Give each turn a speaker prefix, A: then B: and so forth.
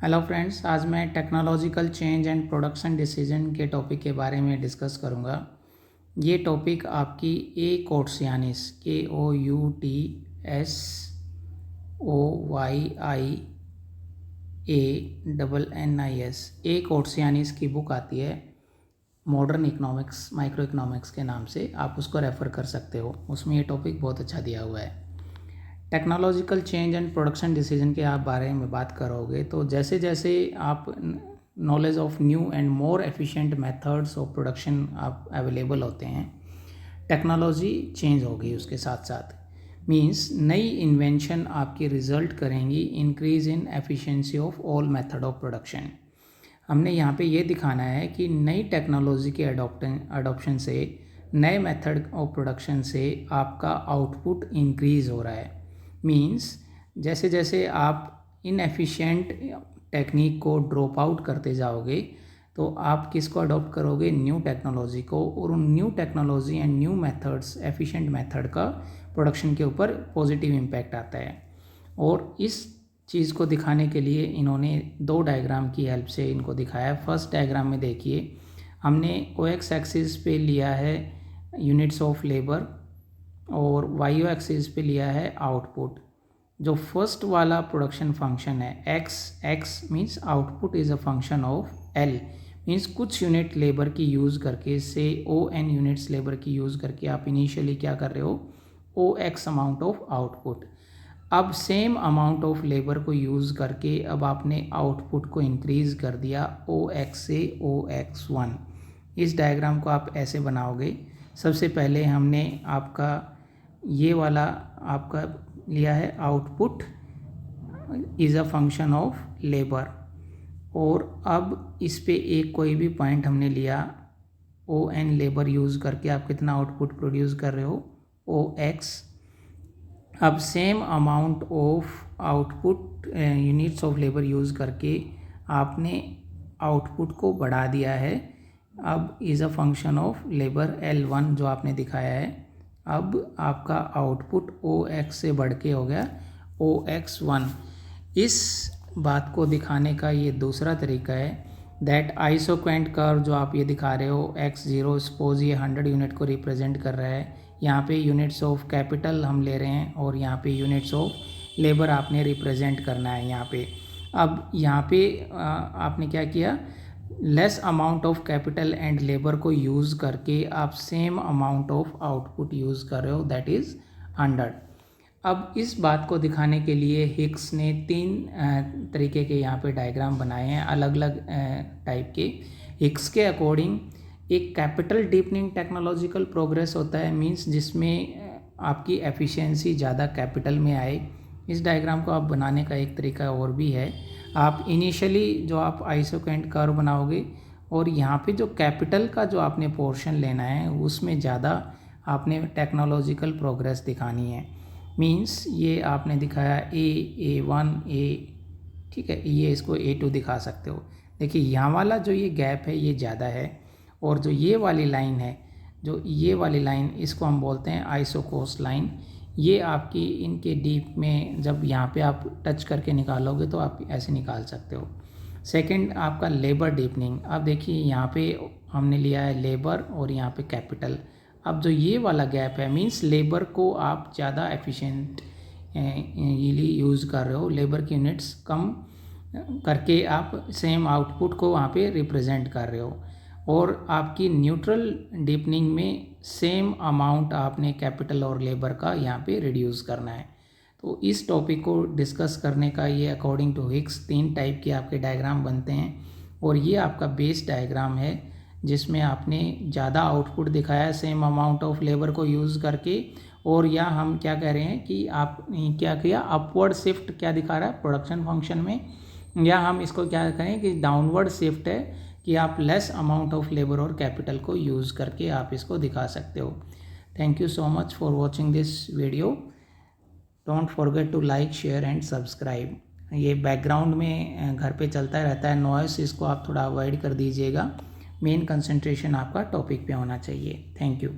A: Hello friends, आज मैं technological change and production decision के टॉपिक के बारे में डिस्कस करूँगा। ये टॉपिक आपकी ए कोर्सियानिस KOUTSOYIANNIS ए कोर्सियानिस की बुक आती है मॉडर्न इकोनॉमिक्स माइक्रो इकोनॉमिक्स के नाम से। आप उसको रेफ़र कर सकते हो, उसमें ये टॉपिक बहुत अच्छा दिया हुआ है। Technological change and production decision के आप बारे में बात करोगे तो जैसे जैसे आप knowledge of new and more efficient methods of production आप अवेलेबल होते हैं, टेक्नोलॉजी चेंज होगी उसके साथ साथ। मींस नई इन्वेंशन आपकी रिजल्ट करेंगी increase in efficiency of all method of production. हमने यहाँ पे ये दिखाना है कि नई टेक्नोलॉजी के अडॉप्शन से, नए मेथड ऑफ प्रोडक्शन से आपका आउटपुट इंक्रीज़ हो रहा है। मींस जैसे जैसे आप इनएफिशिएंट टेक्निक को ड्रॉप आउट करते जाओगे तो आप किसको अडॉप्ट करोगे? न्यू टेक्नोलॉजी को। और उन new technology and new methods, efficient method का प्रोडक्शन के ऊपर पॉजिटिव इम्पैक्ट आता है। और इस चीज़ को दिखाने के लिए इन्होंने दो डायग्राम की हेल्प से इनको दिखाया। फर्स्ट डायग्राम में देखिए, हमने OX एक्सिस पे लिया है यूनिट्स ऑफ लेबर और YO एक्सिस पे लिया है आउटपुट। जो फर्स्ट वाला प्रोडक्शन फंक्शन है x means output is a function of L, means कुछ यूनिट लेबर की यूज़ करके से ON यूनिट्स लेबर की यूज़ करके आप इनिशियली क्या कर रहे हो? OX amount of output. अब सेम अमाउंट ऑफ लेबर को यूज़ करके अब आपने आउटपुट को इंक्रीज़ कर दिया OX से OX1। इस डायग्राम को आप ऐसे बनाओगे। सबसे पहले हमने आपका ये वाला आपका लिया है output is a function of labour, और अब इस पे एक कोई भी पॉइंट हमने लिया ON लेबर यूज़ करके आप कितना आउटपुट प्रोड्यूस कर रहे हो? OX। अब same amount of output units of labour use करके आपने आउटपुट को बढ़ा दिया है। अब is a function of labour L1 जो आपने दिखाया है। अब आपका आउटपुट OX से बढ़ के हो गया OX1। इस बात को दिखाने का ये दूसरा तरीका है दैट आइसोक्वेंट कर्व जो आप ये दिखा रहे हो X0, सपोज ये 100 यूनिट को रिप्रेजेंट कर रहा है। यहाँ पे यूनिट्स ऑफ कैपिटल हम ले रहे हैं और यहाँ पे यूनिट्स ऑफ लेबर आपने रिप्रेजेंट करना है यहाँ पे। अब यहाँ पे आपने क्या किया? Less amount of capital and labour को यूज़ करके आप same amount of output use कर रहे हो, दैट इज़ 100। अब इस बात को दिखाने के लिए हिक्स ने तीन तरीके के यहाँ पे डायग्राम बनाए हैं अलग अलग टाइप के। हिक्स के अकॉर्डिंग एक कैपिटल डीपनिंग टेक्नोलॉजिकल प्रोग्रेस होता है, मींस जिसमें आपकी एफिशिएंसी ज़्यादा कैपिटल में आए। इस डायग्राम को आप बनाने का एक तरीका और भी है। आप इनिशियली जो आप आइसोक्वेंट कर्व बनाओगे और यहाँ पे जो कैपिटल का जो आपने पोर्शन लेना है उसमें ज़्यादा आपने टेक्नोलॉजिकल प्रोग्रेस दिखानी है। मींस ये आपने दिखाया A1 A, ठीक है, ये इसको A2 दिखा सकते हो। देखिए यहाँ वाला जो ये गैप है ये ज़्यादा है, और जो ये वाली लाइन है, जो ये वाली लाइन, इसको हम बोलते हैं आइसोकोस लाइन। ये आपकी इनके डीप में जब यहाँ पे आप टच करके निकालोगे तो आप ऐसे निकाल सकते हो। सेकंड आपका लेबर डीपनिंग। अब देखिए यहाँ पे हमने लिया है लेबर और यहाँ पे कैपिटल। अब जो ये वाला गैप है मींस लेबर को आप ज़्यादा एफिशिएंट यूज़ कर रहे हो, लेबर की यूनिट्स कम करके आप सेम आउटपुट को वहाँ पे रिप्रेजेंट कर रहे हो। और आपकी न्यूट्रल डीपनिंग में सेम अमाउंट आपने कैपिटल और लेबर का यहाँ पे रिड्यूस करना है। तो इस टॉपिक को डिस्कस करने का ये अकॉर्डिंग टू हिक्स 3 टाइप के आपके डायग्राम बनते हैं, और ये आपका बेस डायग्राम है जिसमें आपने ज़्यादा आउटपुट दिखाया सेम अमाउंट ऑफ लेबर को यूज़ करके। और या हम क्या कह रहे हैं कि आप क्या किया, अपवर्ड शिफ्ट क्या दिखा रहा है प्रोडक्शन फंक्शन में, या हम इसको क्या कहें कि डाउनवर्ड शिफ्ट है कि आप लेस अमाउंट ऑफ लेबर और कैपिटल को यूज़ करके आप इसको दिखा सकते हो। Thank you so much for watching this video. Don't forget to like, share and subscribe. ये बैकग्राउंड में घर पे चलता रहता है नॉइस, इसको आप थोड़ा अवॉइड कर दीजिएगा। मेन कंसंट्रेशन आपका टॉपिक पे होना चाहिए। Thank you.